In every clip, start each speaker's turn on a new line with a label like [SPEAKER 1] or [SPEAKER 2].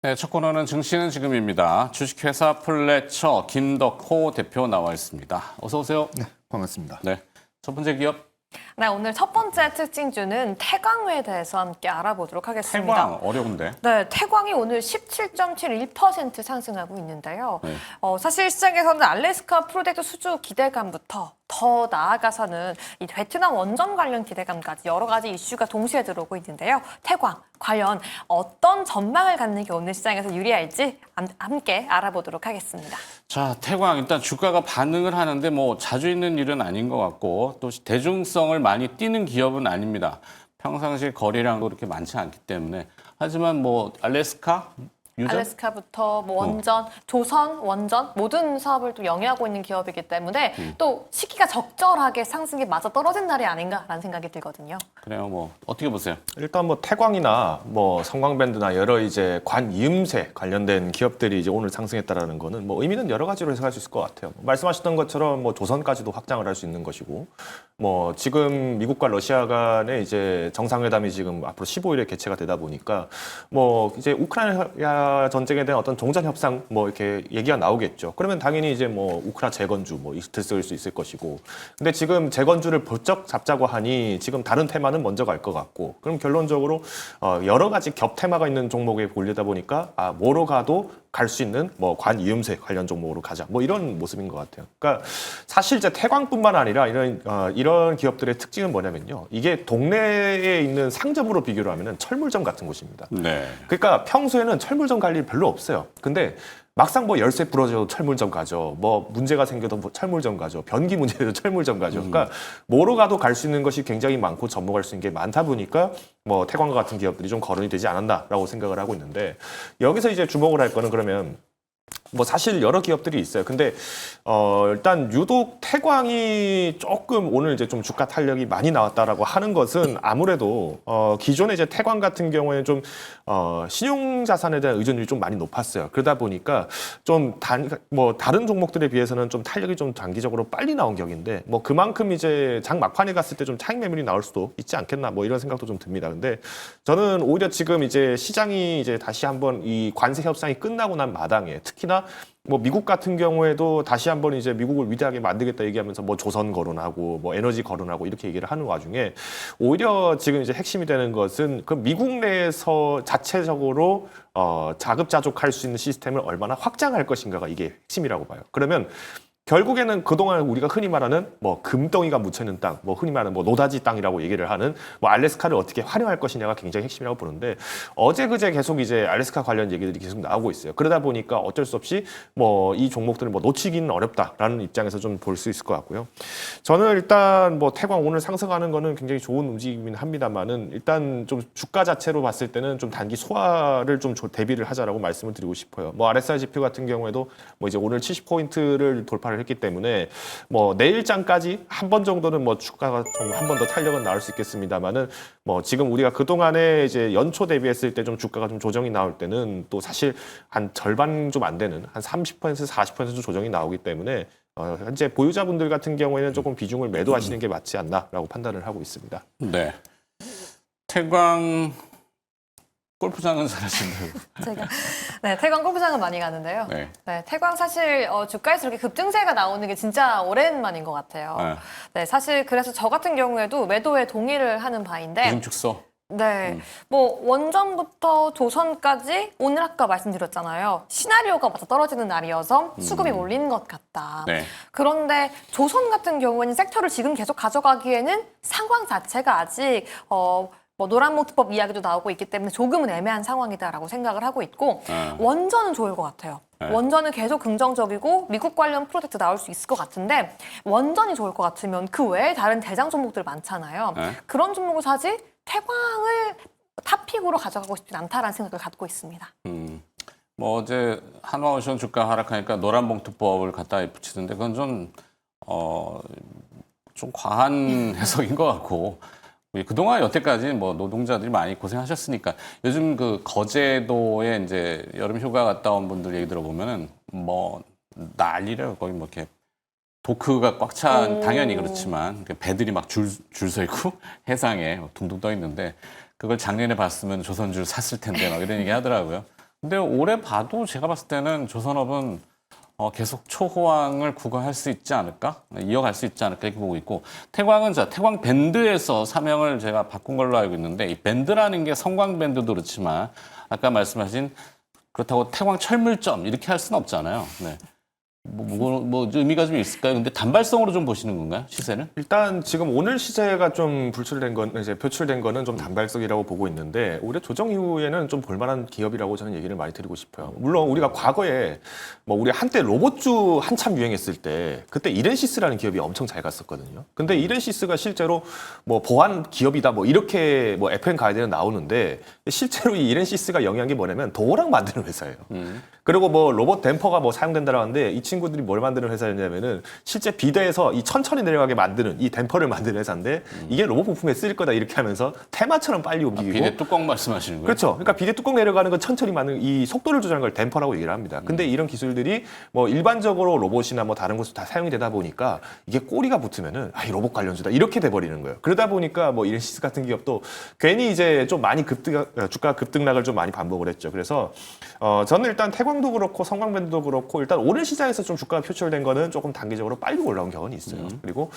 [SPEAKER 1] 네, 첫 코너는 증시는 지금입니다. 주식회사 플래처 김덕호 대표 나와 있습니다. 어서 오세요.
[SPEAKER 2] 네, 반갑습니다.
[SPEAKER 1] 네, 첫 번째 기업
[SPEAKER 3] 네, 오늘 첫 번째 특징주는 태광에 대해서 함께 알아보도록 하겠습니다.
[SPEAKER 1] 태광 어려운데.
[SPEAKER 3] 네, 태광이 오늘 17.71% 상승하고 있는데요.
[SPEAKER 1] 네.
[SPEAKER 3] 사실 시장에서는 알래스카 프로젝트 수주 기대감부터 더 나아가서는 이 베트남 원전 관련 기대감까지 여러 가지 이슈가 동시에 들어오고 있는데요. 태광 과연 어떤 전망을 갖는 게 오늘 시장에서 유리할지 함께 알아보도록 하겠습니다.
[SPEAKER 1] 자, 태광 일단 주가가 반응을 하는데 뭐 자주 있는 일은 아닌 것 같고 또 대중성을 많이 띠는 기업은 아닙니다. 평상시 거래량도 그렇게 많지 않기 때문에 하지만 뭐 알래스카 유전?
[SPEAKER 3] 알래스카부터 뭐 원전, 조선, 원전 모든 사업을 또 영위하고 있는 기업이기 때문에 또 시기가 적절하게 상승이 맞아 떨어진 날이 아닌가라는 생각이 들거든요.
[SPEAKER 1] 그래요. 뭐 어떻게 보세요?
[SPEAKER 2] 일단 뭐 태광이나 뭐 성광밴드나 여러 이제 관이음새 관련된 기업들이 이제 오늘 상승했다라는 거는 뭐 의미는 여러 가지로 해석할 수 있을 것 같아요. 말씀하셨던 것처럼 뭐 조선까지도 확장을 할 수 있는 것이고, 뭐 지금 미국과 러시아 간의 이제 정상회담이 지금 앞으로 15일에 개최가 되다 보니까 뭐 이제 우크라이나 전쟁에 대한 어떤 종전 협상 뭐 이렇게 얘기가 나오겠죠. 그러면 당연히 이제 뭐 우크라 재건주 뭐 들썩일 수 있을 것이고, 근데 지금 재건주를 번쩍 잡자고 하니 지금 다른 테마는 먼저 갈 것 같고, 그럼 결론적으로 여러 가지 겹 테마가 있는 종목에 몰리다 보니까 뭐로 가도 갈 수 있는 뭐 관이음새 관련 종목으로 가자 뭐 이런 모습인 것 같아요. 그러니까 사실 이제 태광뿐만 아니라 이런 기업들의 특징은 뭐냐면요, 이게 동네에 있는 상점으로 비교를 하면은 철물점 같은 곳입니다.
[SPEAKER 1] 네.
[SPEAKER 2] 그러니까 평소에는 철물점 갈 일 별로 없어요. 근데 막상 뭐 열쇠 부러져도 철물점 가죠. 뭐 문제가 생겨도 뭐 철물점 가죠. 변기 문제도 철물점 가죠. 그러니까 뭐로 가도 갈 수 있는 것이 굉장히 많고 접목할 수 있는 게 많다 보니까 뭐 태광과 같은 기업들이 좀 거론이 되지 않았나라고 생각을 하고 있는데, 여기서 이제 주목을 할 거는 그러면 뭐 사실 여러 기업들이 있어요. 근데 일단 유독 태광이 조금 오늘 이제 좀 주가 탄력이 많이 나왔다라고 하는 것은 아무래도 기존에 이제 태광 같은 경우에는 좀 신용 자산에 대한 의존율이 좀 많이 높았어요. 그러다 보니까 좀 다른 종목들에 비해서는 좀 탄력이 좀 단기적으로 빨리 나온 격인데, 뭐 그만큼 이제 장 막판에 갔을 때 좀 차익 매물이 나올 수도 있지 않겠나 뭐 이런 생각도 좀 듭니다. 근데 저는 오히려 지금 이제 시장이 이제 다시 한번 이 관세 협상이 끝나고 난 마당에, 특히나 뭐 미국 같은 경우에도 다시 한번 이제 미국을 위대하게 만들겠다 얘기하면서 뭐 조선 거론하고 뭐 에너지 거론하고 이렇게 얘기를 하는 와중에, 오히려 지금 이제 핵심이 되는 것은 그 미국 내에서 자체적으로 자급자족할 수 있는 시스템을 얼마나 확장할 것인가가 이게 핵심이라고 봐요. 그러면 결국에는 그동안 우리가 흔히 말하는 뭐 금덩이가 묻혀있는 땅, 뭐 흔히 말하는 뭐 노다지 땅이라고 얘기를 하는 뭐 알래스카를 어떻게 활용할 것이냐가 굉장히 핵심이라고 보는데, 어제 그제 계속 이제 알래스카 관련 얘기들이 계속 나오고 있어요. 그러다 보니까 어쩔 수 없이 뭐 이 종목들을 뭐 놓치기는 어렵다라는 입장에서 좀 볼 수 있을 것 같고요. 저는 일단 뭐 태광 오늘 상승하는 거는 굉장히 좋은 움직임이긴 합니다만은, 일단 좀 주가 자체로 봤을 때는 좀 단기 소화를 좀 대비를 하자라고 말씀을 드리고 싶어요. 뭐 RSI 지표 같은 경우에도 뭐 이제 오늘 70포인트를 돌파를 했기 때문에 뭐 내일장까지 한 번 정도는 뭐 주가가 좀 한 번 더 탄력은 나올 수 있겠습니다만은, 뭐 지금 우리가 그동안에 이제 연초 대비했을 때 좀 주가가 좀 조정이 나올 때는 또 사실 한 절반 좀 안 되는 한 30%에서 40% 조정이 나오기 때문에 현재 보유자분들 같은 경우에는 조금 비중을 매도하시는 게 맞지 않나라고 판단을 하고 있습니다.
[SPEAKER 1] 네. 태광 골프장은 잘하신다고.
[SPEAKER 3] 네, 태광 골프장은 많이 가는데요.
[SPEAKER 1] 네.
[SPEAKER 3] 네, 태광 사실 주가에서 이렇게 급등세가 나오는 게 진짜 오랜만인 것 같아요.
[SPEAKER 1] 네.
[SPEAKER 3] 네, 사실 그래서 저 같은 경우에도 매도에 동의를 하는 바인데,
[SPEAKER 1] 비중 축소.
[SPEAKER 3] 네, 뭐 원전부터 조선까지 오늘 아까 말씀드렸잖아요. 시나리오가 맞아 떨어지는 날이어서 수급이 몰리는 것 같다.
[SPEAKER 1] 네.
[SPEAKER 3] 그런데 조선 같은 경우에는 섹터를 지금 계속 가져가기에는 상황 자체가 아직 뭐 노란봉투법 이야기도 나오고 있기 때문에 조금은 애매한 상황이다라고 생각을 하고 있고, 원전은 좋을 것 같아요.
[SPEAKER 1] 네.
[SPEAKER 3] 원전은 계속 긍정적이고 미국 관련 프로젝트 나올 수 있을 것 같은데, 원전이 좋을 것 같으면 그 외에 다른 대장 종목들 많잖아요.
[SPEAKER 1] 네.
[SPEAKER 3] 그런 종목을 사지 태광을 탑픽으로 가져가고 싶진 않다라는 생각을 갖고 있습니다.
[SPEAKER 1] 뭐 어제 한화오션 주가 하락하니까 노란봉투법을 갖다 붙이던데 그건 좀 과한 해석인 것 같고, 그동안 여태까지 뭐 노동자들이 많이 고생하셨으니까 요즘 그 거제도에 이제 여름 휴가 갔다 온 분들 얘기 들어보면은 뭐 난리래요. 거기 뭐 이렇게 도크가 꽉 찬, 당연히 그렇지만 배들이 막 줄 서 있고 해상에 둥둥 떠 있는데, 그걸 작년에 봤으면 조선줄 샀을 텐데 막 이런 얘기 하더라고요. 근데 올해 봐도 제가 봤을 때는 조선업은 계속 초호황을 구가할 수 있지 않을까? 이어갈 수 있지 않을까? 이렇게 보고 있고, 태광은 태광 밴드에서 사명을 제가 바꾼 걸로 알고 있는데, 이 밴드라는 게 성광 밴드도 그렇지만, 아까 말씀하신 그렇다고 태광 철물점 이렇게 할 수는 없잖아요. 네. 뭐 의미가 좀 있을까요? 근데 단발성으로 좀 보시는 건가요? 시세는?
[SPEAKER 2] 일단 지금 오늘 시세가 좀 표출된 거는 좀 단발성이라고 보고 있는데 올해 조정 이후에는 좀 볼만한 기업이라고 저는 얘기를 많이 드리고 싶어요. 물론 우리가 과거에 뭐 우리 한때 로봇주 한참 유행했을 때 그때 이렌시스라는 기업이 엄청 잘 갔었거든요. 근데 이렌시스가 실제로 뭐 보안 기업이다 뭐 이렇게 뭐 FM 가이드는 나오는데 실제로 이 이렌시스가 영위한 게 뭐냐면 도어락 만드는 회사예요. 그리고 뭐 로봇 댐퍼가 뭐 사용된다라고 하는데 이 친구들이 뭘 만드는 회사였냐면은 실제 비대에서 이 천천히 내려가게 만드는 이 댐퍼를 만드는 회사인데 이게 로봇 부품에 쓰일 거다 이렇게 하면서 테마처럼 빨리 움직이고
[SPEAKER 1] 비대 뚜껑 말씀하시는 거예요?
[SPEAKER 2] 그렇죠. 그러니까 비대 뚜껑 내려가는 건 천천히 만드는 이 속도를 조절하는 걸 댐퍼라고 얘기를 합니다. 근데 이런 기술들이 뭐 일반적으로 로봇이나 뭐 다른 곳에 다 사용이 되다 보니까 이게 꼬리가 붙으면은 이 로봇 관련주다 이렇게 돼 버리는 거예요. 그러다 보니까 뭐 이렌시스 같은 기업도 괜히 이제 좀 많이 주가 급등락을 좀 많이 반복을 했죠. 그래서 저는 일단 태광도 그렇고 성광밴드도 그렇고 일단 오늘 시장에서 좀 주가가 표출된 거는 조금 단기적으로 빨리 올라온 경험이 있어요. 그리고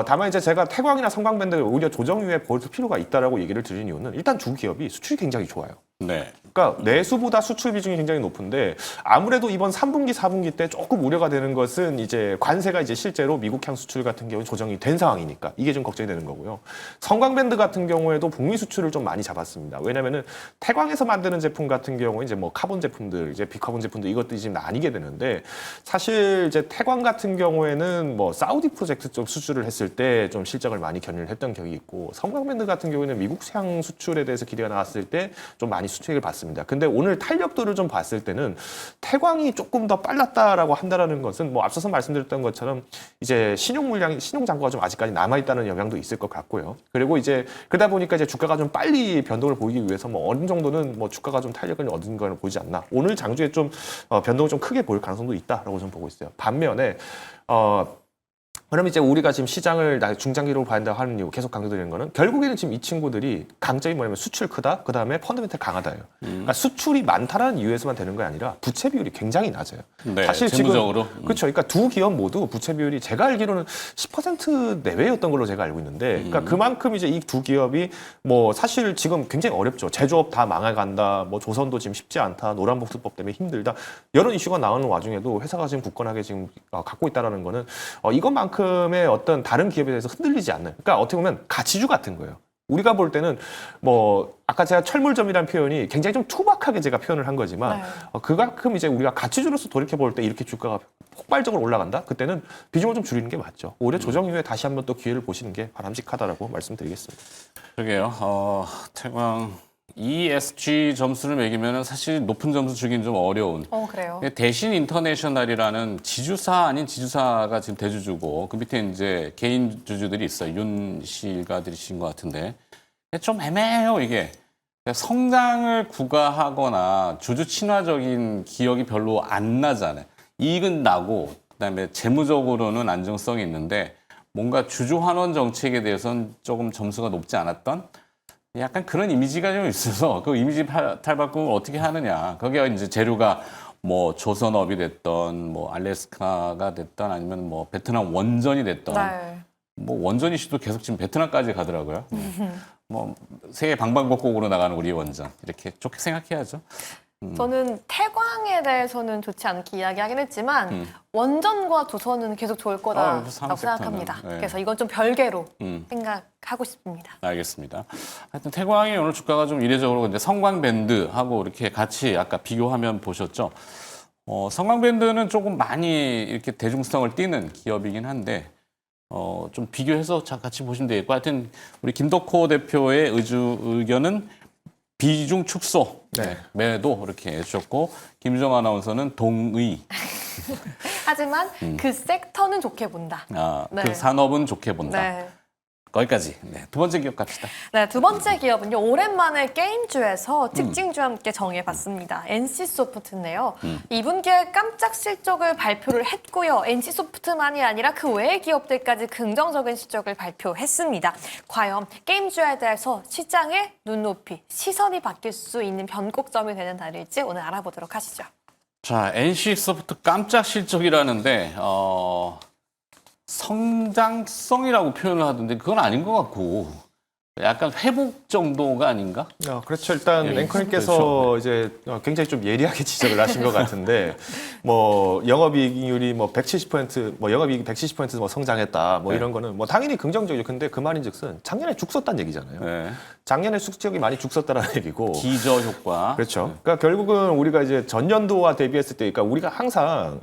[SPEAKER 2] 다만 이제 제가 태광이나 성광밴드를 오히려 조정 이후에 볼 필요가 있다라고 얘기를 드린 이유는 일단 두 기업이 수출이 굉장히 좋아요.
[SPEAKER 1] 네.
[SPEAKER 2] 그러니까 내수보다 수출 비중이 굉장히 높은데 아무래도 이번 3분기, 4분기 때 조금 우려가 되는 것은 이제 관세가 이제 실제로 미국향 수출 같은 경우는 조정이 된 상황이니까 이게 좀 걱정이 되는 거고요. 성광밴드 같은 경우에도 북미 수출을 좀 많이 잡았습니다. 왜냐면은 태광에서 만드는 제품 같은 경우에 이제 뭐 카본 제품들, 이제 비카본 제품들 이것들이 지금 나뉘게 되는데 사실 이제 태광 같은 경우에는 뭐 사우디 프로젝트 쪽 수출을 했을 때 좀 실적을 많이 견인을 했던 경이 있고 성광밴드 같은 경우에는 미국향 수출에 대해서 기대가 나왔을 때 좀 많이 수혜를 받습니다. 근데 오늘 탄력도를 좀 봤을 때는 태광이 조금 더 빨랐다라고 한다라는 것은 뭐 앞서서 말씀드렸던 것처럼 이제 신용 잔고가 좀 아직까지 남아 있다는 영향도 있을 것 같고요. 그리고 이제 그러다 보니까 이제 주가가 좀 빨리 변동을 보이기 위해서 뭐 어느 정도는 뭐 주가가 좀 탄력을 얻은 걸 보이지 않나. 오늘 장주에 좀 변동을 좀 크게 보일 가능성도 있다라고 좀 보고 있어요. 반면에 그럼 이제 우리가 지금 시장을 중장기로 봐야 한다고 하는 이유 계속 강조드리는 거는 결국에는 지금 이 친구들이 강점이 뭐냐면 수출 크다, 그 다음에 펀더멘탈 강하다예요. 그러니까 수출이 많다라는 이유에서만 되는 게 아니라 부채 비율이 굉장히 낮아요.
[SPEAKER 1] 네,
[SPEAKER 2] 사실
[SPEAKER 1] 재무적으로.
[SPEAKER 2] 지금 그렇죠. 그러니까 두 기업 모두 부채 비율이 제가 알기로는 10% 내외였던 걸로 제가 알고 있는데, 그러니까 그만큼 이제 이 두 기업이 뭐 사실 지금 굉장히 어렵죠. 제조업 다 망해간다, 뭐 조선도 지금 쉽지 않다, 노란복수법 때문에 힘들다, 이런 이슈가 나오는 와중에도 회사가 지금 굳건하게 지금 갖고 있다라는 거는 이것만큼의 어떤 다른 기업에 대해서 흔들리지 않는. 그러니까 어떻게 보면 가치주 같은 거예요. 우리가 볼 때는 뭐 아까 제가 철물점이라는 표현이 굉장히 좀 투박하게 제가 표현을 한 거지만 그만큼 이제 우리가 가치주로서 돌이켜 볼 때 이렇게 주가가 폭발적으로 올라간다? 그때는 비중을 좀 줄이는 게 맞죠. 오히려 조정 이후에 다시 한번 또 기회를 보시는 게 바람직하다라고 말씀드리겠습니다.
[SPEAKER 1] 그러게요. 태광 ESG 점수를 매기면 사실 높은 점수 주긴 좀 어려운.
[SPEAKER 3] 그래요.
[SPEAKER 1] 대신 인터내셔널이라는 지주사 아닌 지주사가 지금 대주주고 그 밑에 이제 개인 주주들이 있어요. 윤 씨가 들으신 것 같은데 좀 애매해요 이게. 성장을 구가하거나 주주 친화적인 기억이 별로 안 나잖아요. 이익은 나고 그다음에 재무적으로는 안정성이 있는데 뭔가 주주 환원 정책에 대해서는 조금 점수가 높지 않았던 약간 그런 이미지가 좀 있어서 그 이미지 탈바꿈을 어떻게 하느냐. 거기에 이제 재료가 뭐 조선업이 됐던 뭐 알래스카가 됐던 아니면 뭐 베트남 원전이 됐던 뭐 원전 이슈도 계속 지금 베트남까지 가더라고요. 뭐 세계 방방곡곡으로 나가는 우리 원전 이렇게 좋게 생각해야죠.
[SPEAKER 3] 저는 태광에 대해서는 좋지 않게 이야기하긴 했지만 원전과 조선은 계속 좋을 거다라고 생각합니다.
[SPEAKER 1] 네.
[SPEAKER 3] 그래서 이건 좀 별개로 생각하고 싶습니다.
[SPEAKER 1] 알겠습니다. 하여튼 태광이 오늘 주가가 좀 이례적으로 근데 성광밴드하고 이렇게 같이 아까 비교하면 보셨죠. 성광밴드는 조금 많이 이렇게 대중성을 띠는 기업이긴 한데 좀 비교해서 같이 보시면 되겠고 하여튼 우리 김덕호 대표의 의견은 비중 축소, 매도 이렇게 해주셨고 김정 아나운서는 동의.
[SPEAKER 3] 하지만 그 섹터는 좋게 본다.
[SPEAKER 1] 그 산업은 좋게 본다.
[SPEAKER 3] 네.
[SPEAKER 1] 거기까지. 네, 두 번째 기업 갑시다.
[SPEAKER 3] 네, 두 번째 기업은요. 오랜만에 게임주에서 특징주와 함께 정해봤습니다. NC소프트인데요. 2분기에 깜짝 실적을 발표를 했고요. NC소프트만이 아니라 그 외의 기업들까지 긍정적인 실적을 발표했습니다. 과연 게임주에 대해서 시장의 눈높이, 시선이 바뀔 수 있는 변곡점이 되는 날일지 오늘 알아보도록 하시죠.
[SPEAKER 1] 자, NC소프트 깜짝 실적이라는데 성장성이라고 표현을 하던데 그건 아닌 것 같고 약간 회복 정도가 아닌가?
[SPEAKER 2] 그렇죠. 일단
[SPEAKER 1] 예,
[SPEAKER 2] 앵커님께서
[SPEAKER 1] 그렇죠.
[SPEAKER 2] 이제 굉장히 좀 예리하게 지적을 하신 것 같은데 뭐 영업이익률이 뭐 170%, 뭐 영업이익이 170% 뭐 성장했다, 뭐
[SPEAKER 1] 네.
[SPEAKER 2] 이런 거는 뭐 당연히 긍정적이죠. 근데 그 말인즉슨 작년에 죽 썼다는 얘기잖아요.
[SPEAKER 1] 네.
[SPEAKER 2] 작년에 실적이 많이 죽 썼다는 얘기고.
[SPEAKER 1] 기저 효과.
[SPEAKER 2] 그렇죠. 그러니까 결국은 우리가 이제 전년도와 대비했을 때, 그러니까 우리가 항상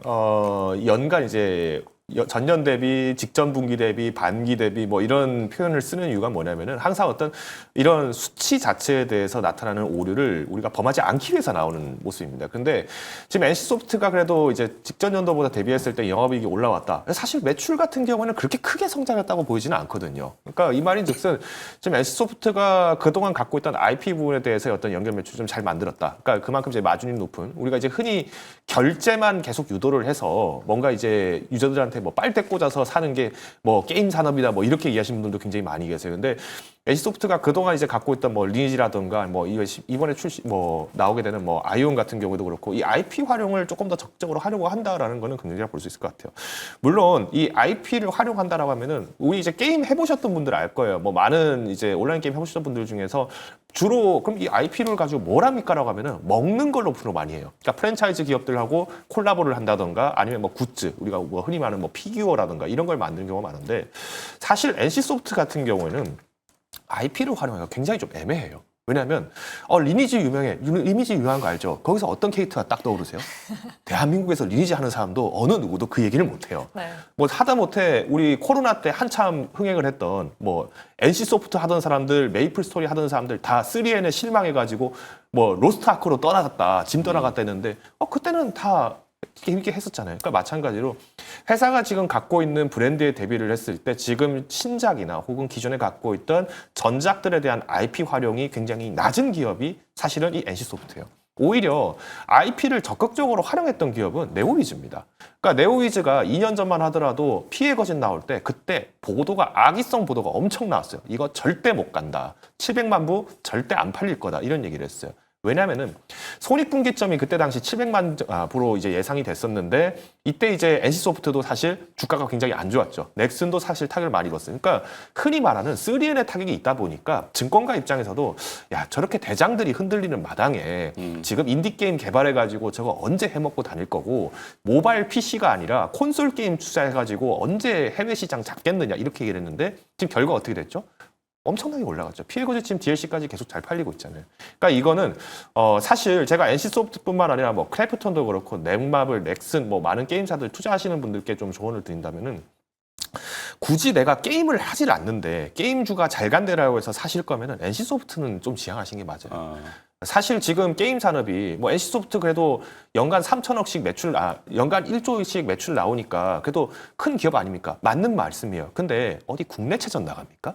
[SPEAKER 2] 연간 이제 전년 대비, 직전 분기 대비, 반기 대비 뭐 이런 표현을 쓰는 이유가 뭐냐면은 항상 어떤 이런 수치 자체에 대해서 나타나는 오류를 우리가 범하지 않기 위해서 나오는 모습입니다. 근데 지금 NC소프트가 그래도 이제 직전 연도보다 대비했을 때 영업이익이 올라왔다. 사실 매출 같은 경우는 그렇게 크게 성장했다고 보이지는 않거든요. 그러니까 이 말인즉슨 지금 NC소프트가 그동안 갖고 있던 IP 부분에 대해서 어떤 연결 매출 좀 잘 만들었다. 그러니까 그만큼 이제 마진이 높은, 우리가 이제 흔히 결제만 계속 유도를 해서 뭔가 이제 유저들한테 뭐 빨대 꽂아서 사는 게 뭐 게임 산업이다 뭐 이렇게 이해하시는 분들도 굉장히 많이 계세요. 근데 NC소프트가 그동안 이제 갖고 있던 뭐 리니지라든가 뭐 이번에 뭐 나오게 되는 뭐 아이온 같은 경우도 그렇고 이 IP 활용을 조금 더 적극적으로 하려고 한다라는 거는 긍정적으로 볼 수 있을 것 같아요. 물론 이 IP를 활용한다라고 하면은 우리 이제 게임 해보셨던 분들 알 거예요. 뭐 많은 이제 온라인 게임 해보셨던 분들 중에서 주로 그럼 이 IP를 가지고 뭘 합니까라고 하면은 먹는 걸로 주로 많이 해요. 그러니까 프랜차이즈 기업들하고 콜라보를 한다던가 아니면 뭐 굿즈, 우리가 뭐 흔히 말하는 뭐 피규어라던가 이런 걸 만드는 경우가 많은데 사실 NC소프트 같은 경우에는 IP를 활용하기가 굉장히 좀 애매해요. 왜냐하면 리니지 유명해. 리니지 유명한 거 알죠? 거기서 어떤 캐릭터가 딱 떠오르세요? 대한민국에서 리니지 하는 사람도 어느 누구도 그 얘기를 못해요.
[SPEAKER 3] 네.
[SPEAKER 2] 뭐 하다못해 우리 코로나 때 한참 흥행을 했던 뭐 NC소프트 하던 사람들, 메이플 스토리 하던 사람들 다 3N에 실망해가지고 뭐 로스트 아크로 떠나갔다, 짐 떠나갔다 했는데 그때는 다 재밌게 했었잖아요. 그러니까 마찬가지로 회사가 지금 갖고 있는 브랜드에 데뷔를 했을 때 지금 신작이나 혹은 기존에 갖고 있던 전작들에 대한 IP 활용이 굉장히 낮은 기업이 사실은 이 NC소프트예요. 오히려 IP를 적극적으로 활용했던 기업은 네오위즈입니다. 그러니까 네오위즈가 2년 전만 하더라도 피해 거짓 나올 때 그때 보도가 악의성 보도가 엄청 나왔어요. 이거 절대 못 간다. 700만 부 절대 안 팔릴 거다. 이런 얘기를 했어요. 왜냐면은 손익분기점이 그때 당시 700만 부로 이제 예상이 됐었는데 이때 이제 NC소프트도 사실 주가가 굉장히 안 좋았죠. 넥슨도 사실 타격을 많이 입었어요. 그러니까 흔히 말하는 3N의 타격이 있다 보니까 증권가 입장에서도 야 저렇게 대장들이 흔들리는 마당에 지금 인디게임 개발해가지고 저거 언제 해먹고 다닐 거고 모바일 PC가 아니라 콘솔 게임 투자해가지고 언제 해외 시장 잡겠느냐 이렇게 얘기를 했는데 지금 결과 어떻게 됐죠? 엄청나게 올라갔죠. 피해 거짓 지금 DLC까지 계속 잘 팔리고 있잖아요. 그러니까 이거는 사실 제가 NC소프트뿐만 아니라 뭐 크래프톤도 그렇고 넷마블, 넥슨 뭐 많은 게임사들 투자하시는 분들께 좀 조언을 드린다면은 굳이 내가 게임을 하질 않는데 게임주가 잘 간대라고 해서 사실 거면은 NC소프트는 좀 지향하시는 게 맞아요. 사실 지금 게임 산업이 뭐 NC소프트 그래도 연간 3천억씩 매출, 연간 1조씩 매출 나오니까 그래도 큰 기업 아닙니까? 맞는 말씀이에요. 근데 어디 국내체전 나갑니까?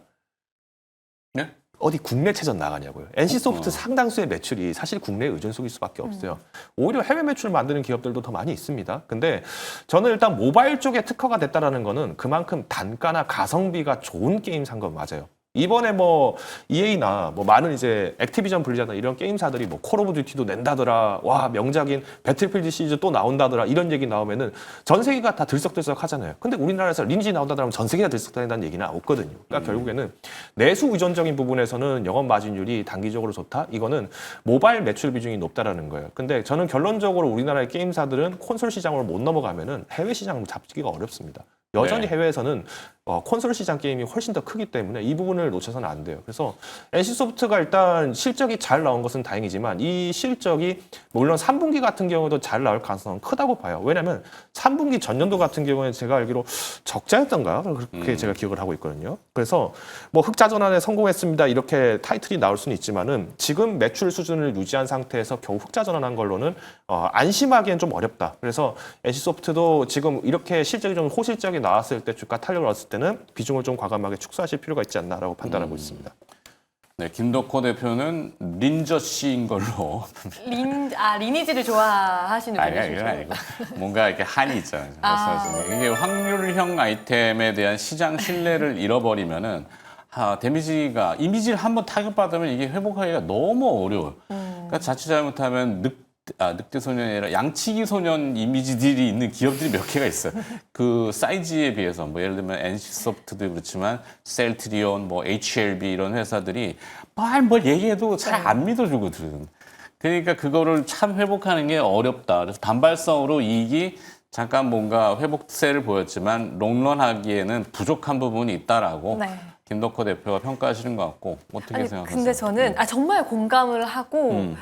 [SPEAKER 1] 네?
[SPEAKER 2] 어디 국내체전 나가냐고요. NC소프트 상당수의 매출이 사실 국내에 의존 속일 수밖에 없어요. 오히려 해외 매출 만드는 기업들도 더 많이 있습니다. 근데 저는 일단 모바일 쪽에 특화가 됐다라는 거는 그만큼 단가나 가성비가 좋은 게임 산 건 맞아요. 이번에 뭐 EA나 뭐 많은 이제 액티비전 블리자드 이런 게임사들이 뭐 콜 오브 듀티도 낸다더라, 와 명작인 배틀필드 시리즈 또 나온다더라 이런 얘기 나오면은 전 세계가 다 들썩들썩 하잖아요. 근데 우리나라에서 리니지 나온다더라면 전 세계가 들썩다닌다는 얘기는 없거든요. 그러니까 결국에는 내수 의존적인 부분에서는 영업 마진율이 단기적으로 좋다. 이거는 모바일 매출 비중이 높다라는 거예요. 근데 저는 결론적으로 우리나라의 게임사들은 콘솔 시장으로 못 넘어가면은 해외 시장을 잡기가 어렵습니다. 여전히
[SPEAKER 1] 네.
[SPEAKER 2] 해외에서는 콘솔 시장 게임이 훨씬 더 크기 때문에 이 부분을 놓쳐서는 안 돼요. 그래서 NC소프트가 일단 실적이 잘 나온 것은 다행이지만 이 실적이 물론 3분기 같은 경우도 잘 나올 가능성은 크다고 봐요. 왜냐하면 3분기 전년도 같은 경우에 제가 알기로 적자였던가 그렇게 제가 기억을 하고 있거든요. 그래서 뭐 흑자 전환에 성공했습니다 이렇게 타이틀이 나올 수는 있지만은 지금 매출 수준을 유지한 상태에서 겨우 흑자 전환한 걸로는 안심하기엔 좀 어렵다. 그래서 NC소프트도 지금 이렇게 실적이 좀 호실적이 나왔을 때 주가 탄력을 얻었을 때 때는 비중을 좀 과감하게 축소하실 필요가 있지 않나라고 판단하고 있습니다.
[SPEAKER 1] 네, 김덕호 대표는 린저 씨인 걸로.
[SPEAKER 3] 리니지를 좋아하시는
[SPEAKER 1] 아니,
[SPEAKER 3] 분이시죠?
[SPEAKER 1] 이건 아니고. 뭔가 이렇게 한이 있잖아요.
[SPEAKER 3] 아.
[SPEAKER 1] 말씀하시는 게. 이게 확률형 아이템에 대한 시장 신뢰를 잃어버리면은 데미지가 이미지를 한번 타격받으면 이게 회복하기가 너무 어려워요. 그러니까 자칫 잘못하면 늑대 소년이 아니라 양치기 소년 이미지들이 있는 기업들이 몇 개가 있어요. 그 사이즈에 비해서 뭐 예를 들면 NC소프트도 그렇지만 셀트리온, 뭐 HLB 이런 회사들이 뭘 얘기해도 잘 안 믿어주거든. 그러니까 그거를 참 회복하는 게 어렵다. 그래서 단발성으로 이익이 잠깐 뭔가 회복세를 보였지만 롱런하기에는 부족한 부분이 있다라고
[SPEAKER 3] 네.
[SPEAKER 1] 김덕호 대표가 평가하시는 것 같고 어떻게
[SPEAKER 3] 아니,
[SPEAKER 1] 생각하세요?
[SPEAKER 3] 근데 저는 정말 공감을 하고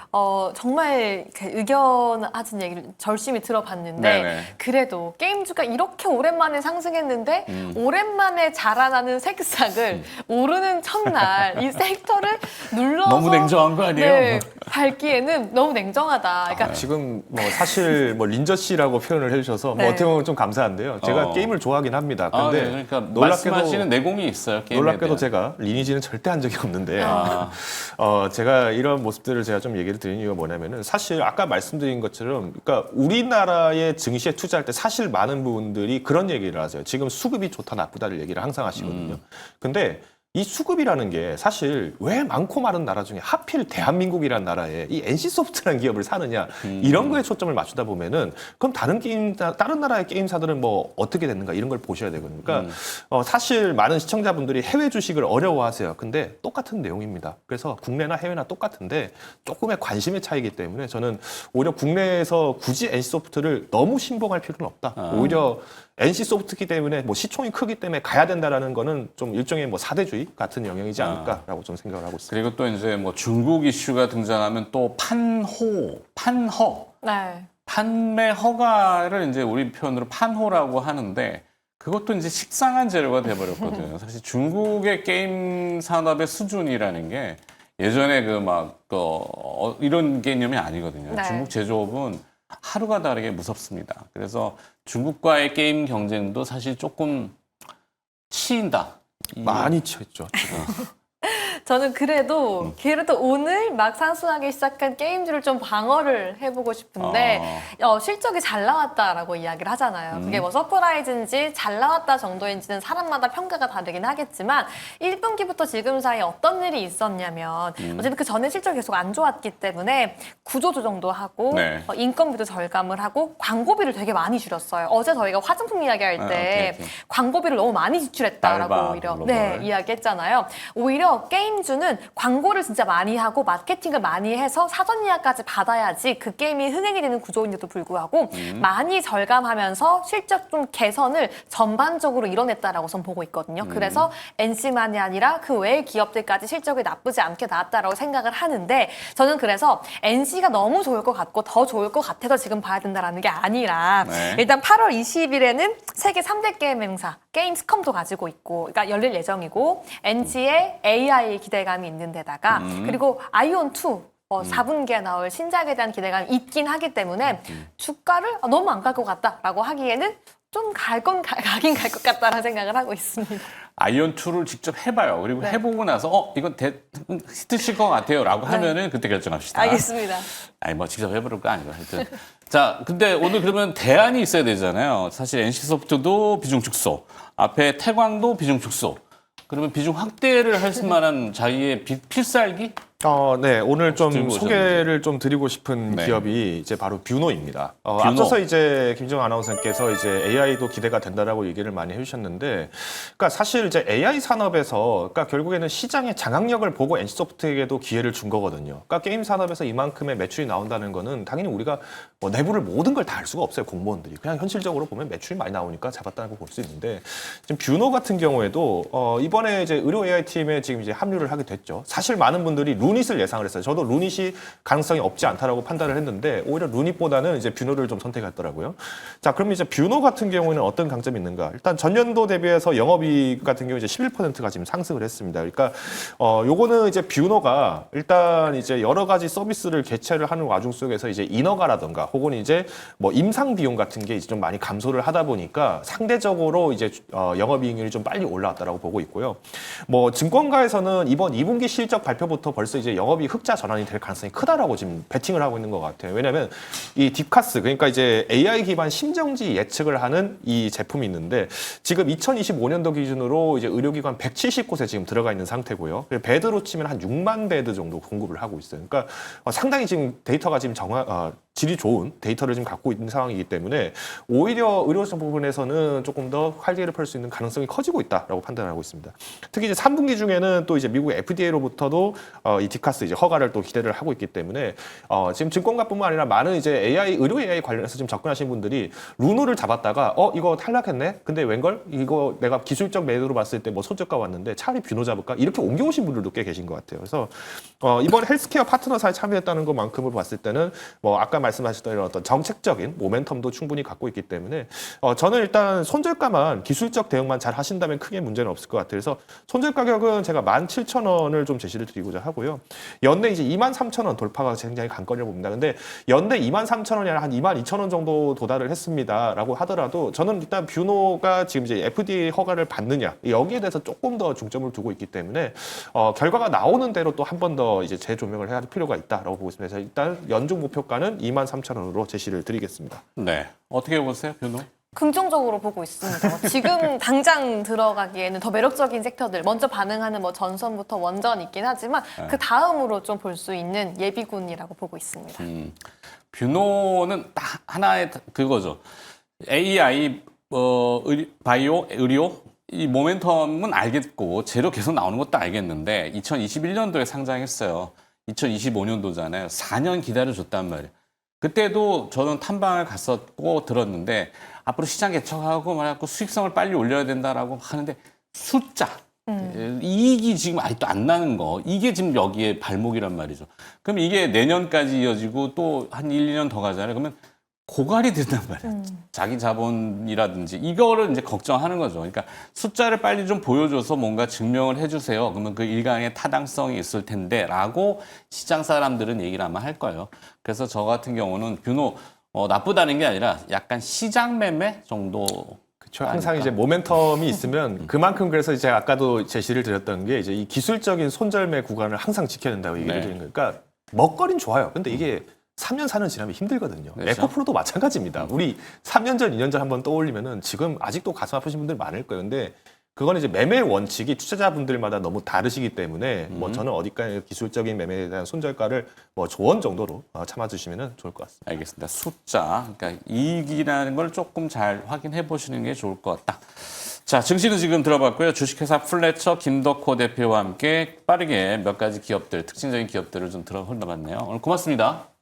[SPEAKER 3] 정말 이렇게 의견하신 얘기를 절실히 들어봤는데
[SPEAKER 1] 네네.
[SPEAKER 3] 그래도 게임주가 이렇게 오랜만에 상승했는데 오랜만에 자라나는 새싹을 오르는 첫날 이 섹터를 눌러서
[SPEAKER 1] 너무 냉정한 거 아니에요?
[SPEAKER 3] 네, 밟기에는 너무 냉정하다. 그러니까
[SPEAKER 2] 지금 뭐 사실 뭐 린저 씨라고 표현을 해주셔서
[SPEAKER 3] 네.
[SPEAKER 2] 뭐 어떻게 보면 좀 감사한데요. 제가 게임을 좋아하긴 합니다. 근데
[SPEAKER 1] 네, 그러니까 말씀하시는 내공이 있어요. 게임에
[SPEAKER 2] 놀랍게도
[SPEAKER 1] 대한.
[SPEAKER 2] 제가 리니지는 절대 한 적이 없는데 제가 이런 모습들을 제가 좀 얘기를 드리는 이유가 뭐냐면은 사실 아까 말씀드린 것처럼 그러니까 우리나라의 증시에 투자할 때 사실 많은 분들이 그런 얘기를 하세요. 지금 수급이 좋다 나쁘다를 얘기를 항상 하시거든요. 근데 이 수급이라는 게 사실 왜 많고 많은 나라 중에 하필 대한민국이라는 나라에 이 NC소프트라는 기업을 사느냐 이런 거에 초점을 맞추다 보면은 그럼 다른 나라의 게임사들은 뭐 어떻게 됐는가 이런 걸 보셔야 되거든요. 그러니까 사실 많은 시청자분들이 해외 주식을 어려워하세요. 근데 똑같은 내용입니다. 그래서 국내나 해외나 똑같은데 조금의 관심의 차이기 때문에 저는 오히려 국내에서 굳이 NC소프트를 너무 신봉할 필요는 없다. 오히려 NC소프트기 때문에 뭐 시총이 크기 때문에 가야 된다라는 거는 좀 일종의 뭐 사대주의 같은 영역이지 않을까라고 좀 생각을 하고 있습니다.
[SPEAKER 1] 그리고 또 이제 뭐 중국 이슈가 등장하면 또 판허,
[SPEAKER 3] 네.
[SPEAKER 1] 판매 허가를 이제 우리 표현으로 판호라고 하는데 그것도 이제 식상한 재료가 돼버렸거든요. 사실 중국의 게임 산업의 수준이라는 게 예전에 이런 개념이 아니거든요.
[SPEAKER 3] 네.
[SPEAKER 1] 중국 제조업은 하루가 다르게 무섭습니다. 그래서 중국과의 게임 경쟁도 사실 조금 치인다.
[SPEAKER 2] 많이 치였죠.
[SPEAKER 3] 저는 그래도 오늘 막 상승하기 시작한 게임주를 좀 방어를 해보고 싶은데 실적이 잘 나왔다라고 이야기를 하잖아요. 그게 뭐 서프라이즈인지 잘 나왔다 정도인지는 사람마다 평가가 다르긴 하겠지만 1분기부터 지금 사이에 어떤 일이 있었냐면 어쨌든 그 전에 실적이 계속 안 좋았기 때문에 구조조정도 하고
[SPEAKER 1] 네.
[SPEAKER 3] 인건비도 절감을 하고 광고비를 되게 많이 줄였어요. 어제 저희가 화장품 이야기할 때
[SPEAKER 1] 오케이.
[SPEAKER 3] 광고비를 너무 많이 지출했다라고
[SPEAKER 1] 알바,
[SPEAKER 3] 오히려
[SPEAKER 1] 글로벌.
[SPEAKER 3] 이야기했잖아요. 오히려 게임주는 광고를 진짜 많이 하고 마케팅을 많이 해서 사전 예약까지 받아야지 그 게임이 흥행이 되는 구조인데도 불구하고 많이 절감하면서 실적 좀 개선을 전반적으로 이뤄냈다라고 전 보고 있거든요. 그래서 NC만이 아니라 그 외의 기업들까지 실적이 나쁘지 않게 나왔다라고 생각을 하는데 저는 그래서 NC가 너무 좋을 것 같고 더 좋을 것 같아서 지금 봐야 된다라는 게 아니라
[SPEAKER 1] 네.
[SPEAKER 3] 일단 8월 20일에는 세계 3대 게임 행사 게임스컴도 가지고 있고 그러니까 열릴 예정이고 NC의 AI 기대감이 있는 데다가 그리고 아이온2 4분기에 나올 신작에 대한 기대감이 있긴 하기 때문에 주가를 너무 안 갈 것 같다라고 하기에는 좀 가긴 갈 것 같다라는 생각을 하고 있습니다.
[SPEAKER 1] 아이온2를 직접 해봐요. 그리고
[SPEAKER 3] 네.
[SPEAKER 1] 해보고 나서 이건 히트칠 것 같아요 라고 하면은 그때 결정합시다.
[SPEAKER 3] 알겠습니다.
[SPEAKER 1] 아니 뭐 직접 해보는 거 아니고 하여튼 자 근데 오늘 그러면 대안이 있어야 되잖아요. 사실 NC소프트도 비중 축소, 앞에 태광도 비중 축소. 그러면 비중 확대를 할 만한 자기의 필살기?
[SPEAKER 2] 네, 오늘 좀
[SPEAKER 1] 들고
[SPEAKER 2] 소개를 좀 드리고 싶은
[SPEAKER 1] 네.
[SPEAKER 2] 기업이 이제 바로 뷰노입니다. 앞서서 이제 김정 아나운서께서 이제 AI도 기대가 된다라고 얘기를 많이 해주셨는데, 그러니까 사실 이제 AI 산업에서, 그러니까 결국에는 시장의 장악력을 보고 NC소프트에게도 기회를 준 거거든요. 그러니까 게임 산업에서 이만큼의 매출이 나온다는 거는 당연히 우리가 뭐 내부를 모든 걸 다 알 수가 없어요, 공무원들이. 그냥 현실적으로 보면 매출이 많이 나오니까 잡았다고 볼 수 있는데, 지금 뷰노 같은 경우에도 이번에 이제 의료 AI 팀에 지금 이제 합류를 하게 됐죠. 사실 많은 분들이 루닛을 예상을 했어요. 저도 루닛이 가능성이 없지 않다라고 판단을 했는데 오히려 루닛보다는 이제 뷰노를 좀 선택했더라고요. 자, 그럼 이제 뷰노 같은 경우에는 어떤 강점이 있는가? 일단 전년도 대비해서 영업이익 같은 경우 이제 11%가 지금 상승을 했습니다. 그러니까 요거는 이제 뷰노가 일단 이제 여러 가지 서비스를 개최를 하는 와중 속에서 이제 인허가라든가 혹은 이제 뭐 임상 비용 같은 게 이제 좀 많이 감소를 하다 보니까 상대적으로 이제 영업이익률이 좀 빨리 올라왔다라고 보고 있고요. 뭐 증권가에서는 이번 2분기 실적 발표부터 벌써 이제 영업이익 흑자 전환이 될 가능성이 크다라고 지금 베팅을 하고 있는 것 같아요. 왜냐하면 이 딥카스 그러니까 이제 AI 기반 심정지 예측을 하는 이 제품이 있는데 지금 2025년도 기준으로 이제 의료기관 170곳에 지금 들어가 있는 상태고요. 배드로 치면 한 6만 배드 정도 공급을 하고 있어요. 그러니까 상당히 지금 데이터가 지금 질이 좋은 데이터를 지금 갖고 있는 상황이기 때문에 오히려 의료선 부분에서는 조금 더 활기를 펼 수 있는 가능성이 커지고 있다라고 판단하고 있습니다. 특히 이제 3분기 중에는 또 이제 미국 FDA로부터도 이 디카스 이제 허가를 또 기대를 하고 있기 때문에 지금 증권가뿐만 아니라 많은 이제 의료 AI 관련해서 지금 접근하신 분들이 루노를 잡았다가 이거 탈락했네. 근데 웬걸 이거 내가 기술적 매도로 봤을 때 뭐 손절가 왔는데 차라리 뷰노 잡을까 이렇게 옮겨오신 분들도 꽤 계신 것 같아요. 그래서 이번 헬스케어 파트너사에 참여했다는 것만큼을 봤을 때는 뭐 아까 말씀하셨던 이런 어떤 정책적인 모멘텀도 충분히 갖고 있기 때문에 저는 일단 손절가만 기술적 대응만 잘 하신다면 크게 문제는 없을 것 같아요. 그래서 손절 가격은 제가 17,000원을 좀 제시를 드리고자 하고요. 연내 이제 23,000원 돌파가 굉장히 관건이라고 봅니다. 근데 연내 23,000원이 아니라 한 22,000원 정도 도달을 했습니다라고 하더라도 저는 일단 뷰노가 지금 이제 FDA 허가를 받느냐 여기에 대해서 조금 더 중점을 두고 있기 때문에 결과가 나오는 대로 또 한 번 더 이제 재조명을 해야 할 필요가 있다라고 보고 있습니다. 그래서 일단 연중 목표가는 23,000원으로 제시를 드리겠습니다.
[SPEAKER 1] 네. 어떻게 보세요, 뷰노?
[SPEAKER 3] 긍정적으로 보고 있습니다. 지금 당장 들어가기에는 더 매력적인 섹터들, 먼저 반응하는 뭐 전선부터 원전 있긴 하지만 그 다음으로 좀 볼 수 있는 예비군이라고 보고 있습니다.
[SPEAKER 1] 뷰노는 딱 하나의 그거죠. AI, 바이오, 의료 이 모멘텀은 알겠고 재료 계속 나오는 것도 알겠는데 2021년도에 상장했어요. 2025년도잖아요. 4년 기다려줬단 말이에요. 그때도 저는 탐방을 갔었고 들었는데 앞으로 시장 개척하고 말하고 수익성을 빨리 올려야 된다라고 하는데 숫자, 이익이 지금 아직도 안 나는 거 이게 지금 여기에 발목이란 말이죠. 그럼 이게 내년까지 이어지고 또 한 1, 2년 더 가잖아요. 그러면 고갈이 된단 말이에요. 자기 자본이라든지 이거를 이제 걱정하는 거죠. 그러니까 숫자를 빨리 좀 보여줘서 뭔가 증명을 해주세요. 그러면 그 일강의 타당성이 있을 텐데라고 시장 사람들은 얘기를 아마 할 거예요. 그래서 저 같은 경우는 뷰노 나쁘다는 게 아니라 약간 시장 매매 정도.
[SPEAKER 2] 그렇죠. 항상 이제 모멘텀이 있으면 그만큼 그래서 이제 아까도 제시를 드렸던 게 이제 이 기술적인 손절매 구간을 항상 지켜야 된다고 얘기를 드리는 거예요. 그러니까 먹거리는 좋아요. 근데 이게 3년, 4년 지나면 힘들거든요.
[SPEAKER 1] 그렇죠.
[SPEAKER 2] 에코프로도 마찬가지입니다. 우리 3년 전, 2년 전 한번 떠올리면은 지금 아직도 가슴 아프신 분들 많을 거예요. 근데 그건 이제 매매 원칙이 투자자분들마다 너무 다르시기 때문에 뭐 저는 어디까지 기술적인 매매에 대한 손절가를 뭐 조언 정도로 참아주시면 좋을 것 같습니다.
[SPEAKER 1] 알겠습니다. 숫자, 그러니까 이익이라는 걸 조금 잘 확인해 보시는 게 좋을 것 같다. 자, 증시는 지금 들어봤고요. 주식회사 플래처 김덕호 대표와 함께 빠르게 몇 가지 기업들, 특징적인 기업들을 좀 흘러봤네요. 오늘 고맙습니다.